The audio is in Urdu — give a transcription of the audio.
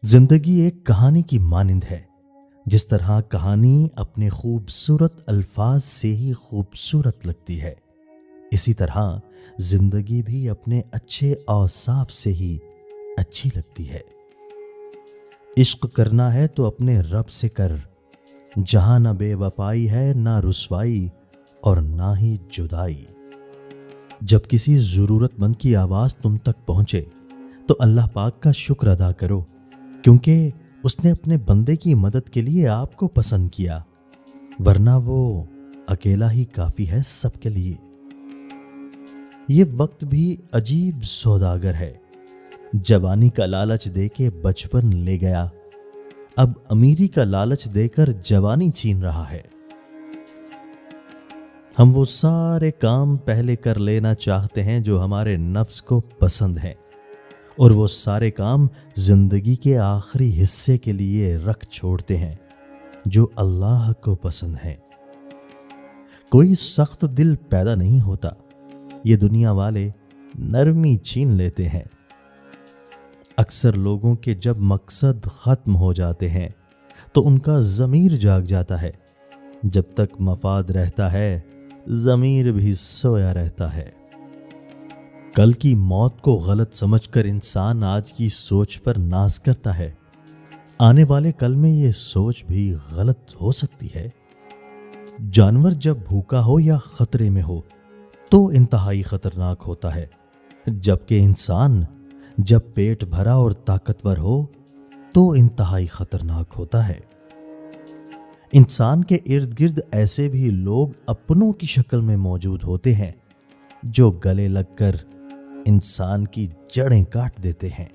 زندگی ایک کہانی کی مانند ہے۔ جس طرح کہانی اپنے خوبصورت الفاظ سے ہی خوبصورت لگتی ہے، اسی طرح زندگی بھی اپنے اچھے اوصاف سے ہی اچھی لگتی ہے۔ عشق کرنا ہے تو اپنے رب سے کر، جہاں نہ بے وفائی ہے، نہ رسوائی اور نہ ہی جدائی۔ جب کسی ضرورت مند کی آواز تم تک پہنچے تو اللہ پاک کا شکر ادا کرو، کیونکہ اس نے اپنے بندے کی مدد کے لیے آپ کو پسند کیا، ورنہ وہ اکیلا ہی کافی ہے سب کے لیے۔ یہ وقت بھی عجیب سوداگر ہے، جوانی کا لالچ دے کے بچپن لے گیا، اب امیری کا لالچ دے کر جوانی چھین رہا ہے۔ ہم وہ سارے کام پہلے کر لینا چاہتے ہیں جو ہمارے نفس کو پسند ہیں، اور وہ سارے کام زندگی کے آخری حصے کے لیے رکھ چھوڑتے ہیں جو اللہ کو پسند ہیں۔ کوئی سخت دل پیدا نہیں ہوتا، یہ دنیا والے نرمی چھین لیتے ہیں۔ اکثر لوگوں کے جب مقصد ختم ہو جاتے ہیں تو ان کا ضمیر جاگ جاتا ہے، جب تک مفاد رہتا ہے ضمیر بھی سویا رہتا ہے۔ کل کی موت کو غلط سمجھ کر انسان آج کی سوچ پر ناز کرتا ہے، آنے والے کل میں یہ سوچ بھی غلط ہو سکتی ہے۔ جانور جب بھوکا ہو یا خطرے میں ہو تو انتہائی خطرناک ہوتا ہے، جبکہ انسان جب پیٹ بھرا اور طاقتور ہو تو انتہائی خطرناک ہوتا ہے۔ انسان کے ارد گرد ایسے بھی لوگ اپنوں کی شکل میں موجود ہوتے ہیں جو گلے لگ کر انسان کی جڑیں کاٹ دیتے ہیں۔